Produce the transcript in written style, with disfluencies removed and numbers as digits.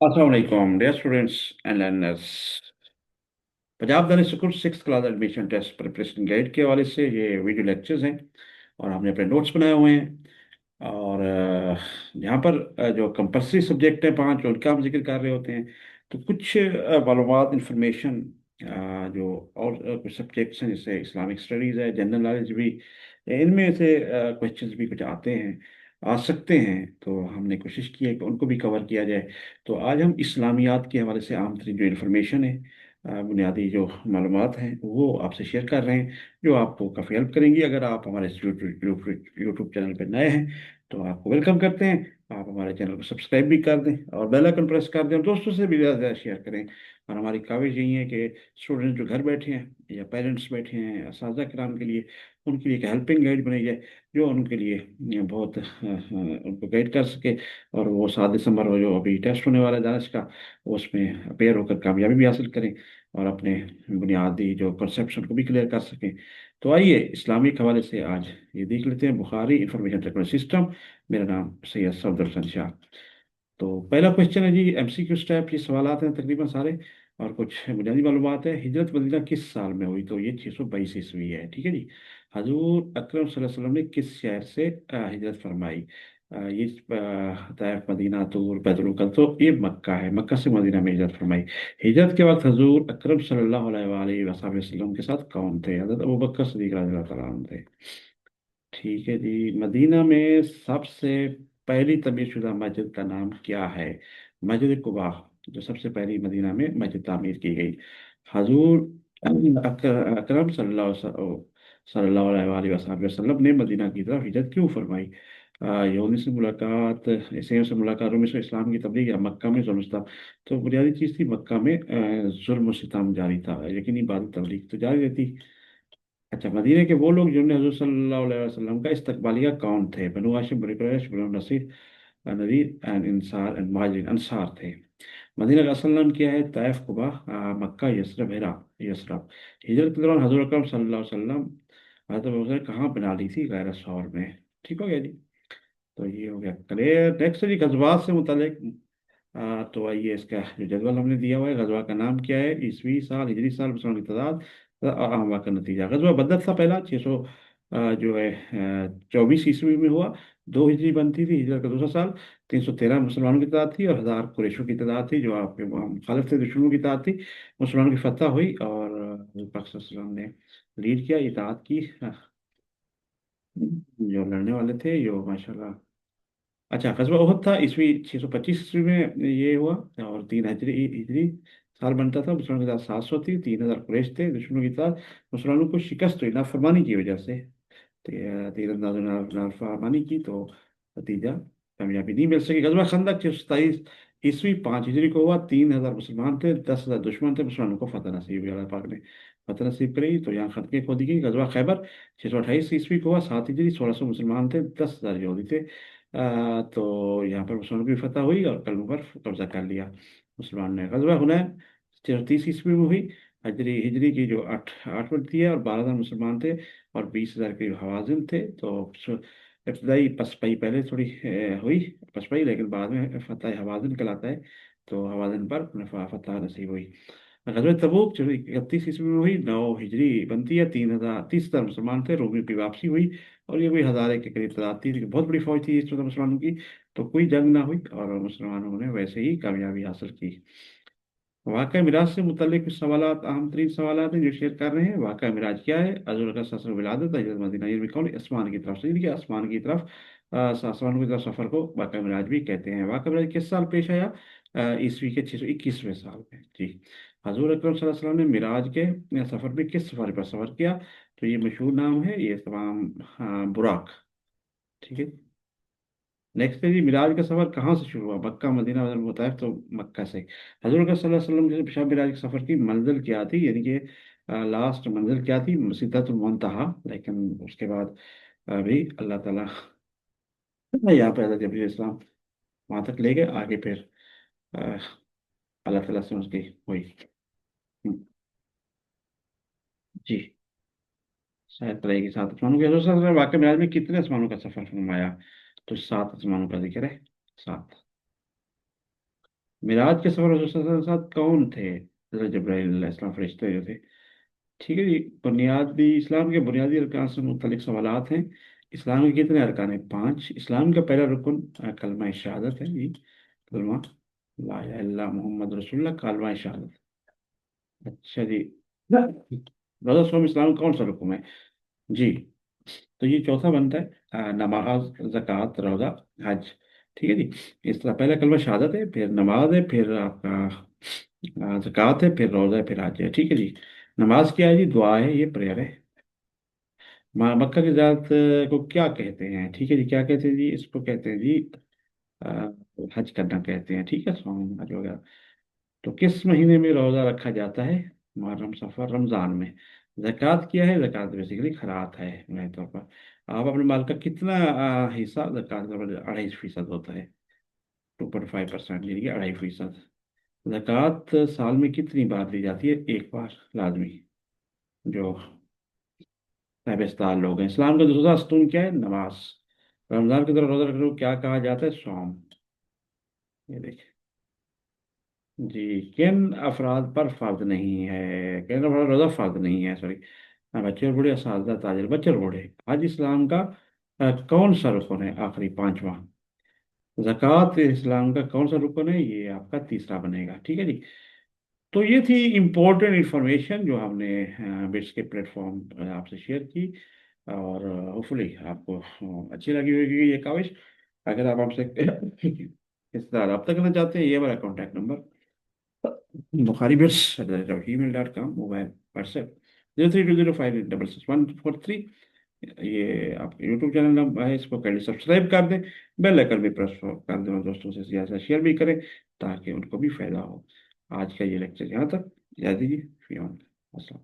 Assalamualaikum, dear students and learners. Punjab दानी school six class admission test preparation guide के हवाले से ये वीडियो लेक्चर्स हैं और हमने अपने नोट्स बनाए हुए हैं। और यहाँ पर जो कंपलसरी सब्जेक्ट हैं पांच उनका हम जिक्र कर रहे होते हैं। तो कुछ मालूमात इंफॉर्मेशन जो और कुछ सब्जेक्ट्स हैं जैसे इस्लामिक स्टडीज़ है, जनरल नॉलेज भी, इनमें से क्वेश्चंस भी कुछ आते हैं, आ सकते हैं। तो हमने कोशिश की है कि उनको भी कवर किया जाए। तो आज हम इस्लामियात के हवाले से आम तरीन जो इन्फॉर्मेशन है, बुनियादी जो मालूमात हैं वो आपसे शेयर कर रहे हैं, जो आपको काफ़ी हेल्प करेंगी। अगर आप हमारे यूट्यूब चैनल पर नए हैं तो आपको वेलकम करते हैं। आप हमारे चैनल को सब्सक्राइब भी कर दें और बेल आइकन प्रेस कर दें और दोस्तों से भी ज़्यादा से ज़्यादा शेयर करें। और हमारी काविश यही है कि स्टूडेंट जो घर बैठे हैं या पेरेंट्स बैठे हैं असातिज़ा कराम के लिए, उनके लिए एक हेल्पिंग गाइड बनाई जाए जो उनके लिए बहुत उनको गाइड कर सके। और वो 7 दिसंबर को जो अभी टेस्ट होने वाला है दानिश का, उसमें अपेयर होकर कामयाबी भी हासिल करें और अपने बुनियादी जो कॉन्सेप्ट्स उनको भी क्लियर कर सकें। तो आइए इस्लामिक हवाले से आज ये देख लेते हैं, बुखारी इंफॉर्मेशन टेक्नोलॉजी सिस्टम। मेरा नाम सैयद सफदर हसन शाह। तो पहला क्वेश्चन है जी, MCQ टाइप ये सवाल आते हैं तकरीबन सारे। और कुछ बुनियादी मालूमात है, हिजरत मदीना किस साल में हुई? तो ये 622 ईस्वी है, ठीक है जी। हजूर अकरम सल्लल्लाहु अलैहि वसल्लम ने किस शहर से हिजरत फरमाई? ये ताइफ, मदीना, तूर, बैतुल मुकद्दस, तो ये मक्का है, मक्का से मदीना में हिजरत फरमाई। हिजरत के वक्त हजूर अकरम सल्लल्लाहु अलैहि वसल्लम के साथ कौन थे? हजरत अबू बकर सिद्दीक रज़ी अल्लाह तआला अन्हु थे। ठीक है जी। मदीना में सबसे पहली तमीर शुदा मस्जिद का नाम क्या है? मस्जिद कुबा, जो सबसे पहली मदीना में मस्जिद तामीर की गई। हजूर अकरम सल्लल्लाहु अलैहि वसल्लम ने मदीना की तरफ हिजरत क्यों फरमाई? यहूदी से मुलाकात, ईसाइयों से मुलाकात, रोमी से इस्लाम की तबलीग, या मक्का में जुल्म सितम? तो बुनियादी चीज़ थी मक्का में जुल्म सितम जारी था, लेकिन इबादत तबलीग तो जारी रहती। अच्छा, मदीने के वो लोग जिन्होंने हजरत सल्लल्लाहु अलैहि वसल्लम का इस्तकबालिया कौन थे? बनु हाशिम, बनु कुरैश, बनु नसीर, नदीर एंड इंसार एंड मुहाजिरीन, अंसार थे। मदीना का असल नाम क्या है? तैफ, कुबा, मक्का, यसरब, हिरा। यसरब। हिजरत के दौरान हजरत अकरम सल्लल्लाहु अलैहि वसल्लम हजरत अबू बकर ने कहाँ बना ली थी? गैर शौर में। ठीक हो गया जी। तो ये हो गया क्लियर। नेक्स्ट है जी, गजवात से मुतालिक। तो आइए इसका जो जदवल हमने दिया हुआ है, गजवा का नाम क्या है? ईसवी साल, हिजरी साल, मुसलमान की तादाद और अमवा का नतीजा। गजवा बदर था पहला, 600 जो है 24 ईस्वी में हुआ। 2 हिजरी बनती थी, हिजरा का दूसरा साल। 313 मुसलमानों की तादाद थी और 1000 कुरैशों की तादाद थी जो आपके मुखालिफ थे, दुश्मनों की तादाद थी। मुसलमानों की फतह हुई और पाक सल्लल्लाहु अलैहि वसल्लम ने लीड किया, इताअत की। जो लड़ने वाले थे जो माशाल्लाह। अच्छा, कस्बा उहद था ईस्वी 625 ईस्वी में ये हुआ। और 3 हिजरी हिजरी साल बनता था। मुसलमानों की तादाद 700 थी, 3000 कुरैश थे, दुश्मनों की तादाद। मुसलमानों को शिकस्त हुई नाफरमानी की वजह से। तीरंदाजों ने नाफरमानी की तो नतीजा कामयाबी नहीं मिल सकी। गजवा खंदक 627 ईस्वी 5 हिजरी को हुआ। 3000 मुसलमान थे, 10,000 दुश्मन थे। मुसलमानों को फतह नसीब हुई, अल्लाह पाक ने फतह नसीब करी तो यहाँ खंदकें खोदी गई। गजवा खैबर 628 ईस्वी को हुआ। 7 हिजरी 1600 मुसलमान थे, 10,000 यहूदी थे। तो यहाँ पर मुसलमानों की फतह हुई और कलमों पर कब्जा कर लिया मुसलमान ने। गजवा हुनैन 630 ईस्वी में हुई। हिजरी हिजरी की जो आठ आठ बनती है और 12,000 मुसलमान थे और 20,000 के हवाजिन थे। तो इब्तदाई पसपाई पहले थोड़ी हुई पसपाई, लेकिन बाद में फतह हवाजिन कहलाता है। तो हवाजिन पर फतह नसीब हुई। गजवत तबूक जो 31 ईस्वी में हुई। 9 हिजरी बनती है। 30,000 मुसलमान थे, रोमियों की वापसी हुई और ये कोई हज़ारे के करीब तादाद थी, लेकिन बहुत बड़ी फौज थी इस वक्त मुसलमानों की। तो कोई जंग ना हुई और मुसलमानों ने वैसे ही कामयाबी हासिल की। वाक़या मिराज से मुतल्लिक कुछ सवाल, अहम तरीन सवाल हैं जो शेयर कर रहे हैं। वाक़या मिराज क्या है? हज़रत का सफ़र विलादत, हज़रत मदीना ये भी कौन? आसमान की तरफ से, देखिए आसमान की तरफ, आसमान की तरफ सफ़र को वाक़या मिराज भी कहते हैं। वाक़या मिराज किस साल पेश आया? ईस्वी के 621वें साल में जी। हजूर अकरम सल्लल्लाहु अलैहि वसल्लम ने मिराज के सफ़र में किस सफारी पर सफ़र किया? तो ये मशहूर नाम है, ये तमाम बुराक। ठीक है। नेक्स्ट है जी, मिराज का सफर कहाँ से शुरू हुआ? मक्का, मदीना, मदर मुताइफ? तो मक्का से। हजूर का सल्लल्लाहु अलैहि वसल्लम के शब मिराज के सफर की मंजिल क्या थी, यानी कि लास्ट मंजिल क्या थी? सिदरतुल मुंतहा। लेकिन उसके बाद भी अल्लाह ताला यहाँ पे हजरत जबरील इस्लाम वहां तक ले गए, आगे फिर अ, अल्लाह ताला से उसकी हुई। हम्म, जी। शायद रहेगी 7 आसमानों के। हजूर सल्लल्लाहु अलैहि वसल्लम वाक़या मिराज में कितने आसमानों का सफर फरमाया? तो 7 आसमानों का जिक्र है, 7। मिराज के सफर रसूल सल्लल्लाहु अलैहि वसल्लम के साथ कौन थे? हज़रत जिब्राइल अलैहिस्सलाम फरिश्ते जो थे। ठीक है जी। बुनियादी इस्लाम के बुनियादी अरकान से मुतल्लिक सवालात हैं। इस्लाम के कितने अरकान हैं? पांच। इस्लाम का पहला रुकन कलमा शहादत है जी। कलमा ला इलाहा इल्लल्लाह मोहम्मद रसूलुल्लाह, कलमा शहादत। अच्छा जी। रोज़ा सोम इस्लाम का कौन सा रुकन है? जी। तो ये चौथा बनता है नमाज, ज़कात, रोज़ा, हज। ठीक है जी। इस तरह पहला कलमा शहादत है, फिर नमाज है, फिर आपका ज़कात है, फिर रोज़ा है, फिर हज है। ठीक है जी। नमाज क्या है जी? दुआ है, ये प्रेयर है। मक्का की ज़ियारत को क्या कहते हैं? ठीक है जी। क्या कहते हैं जी? इसको कहते हैं जी अ, हज करना कहते हैं। ठीक है, सौम हज वगैरह। तो किस महीने में रोज़ा रखा जाता है? मुहर्रम, सफर, रमज़ान में। ज़कात क्या है? ज़कात बेसिकली खैरात है मेरे तौर पर। आप अपने माल का कितना हिस्सा ज़कात का? 2.5% होता है। 2.5%, यानी कि 2.5%। ज़कात साल में कितनी बार दी जाती है? एक बार लाजमी। जो साहिबस्तान लोग हैं। इस्लाम का दूसरा स्तून क्या है? नमाज। रमज़ान की तरह रोज़ा रखने को क्या कहा जाता है? सौम। ये देखिए जी। किन अफराद पर फर्ज नहीं है? किन अफराद पर रोज़ा फर्ज नहीं है? सॉरी। बच्चे और बूढ़े, सादा, ताजिर, बच्चे और बूढ़े। हज इस्लाम का कौन सा रुकन है? आखिरी पांचवा। ज़कात इस्लाम का कौन सा रुकन है? ये आपका तीसरा बनेगा। ठीक है जी। तो ये थी इम्पोर्टेंट इंफॉर्मेशन जो हमने बिट्स के प्लेटफॉर्म पर आपसे शेयर की। और होपफुली आपको अच्छी लगी होगी ये काविश। अगर आप हमसे इस तरह रब्ता करना चाहते हैं, ये हमारा contact number Bukhari bits @gmail.com, mobile WhatsApp 0320561643। ये आपका यूट्यूब चैनल नंबर है, इसको कैसे सब्सक्राइब कर दें। बेल आइकन भी प्रेस कर दें और दोस्तों से ज़्यादा शेयर भी करें ताकि उनको भी फायदा हो। आज का ये लेक्चर यहाँ तक। इजाज़त दीजिए। फी अमान अल्लाह। अस्सलाम।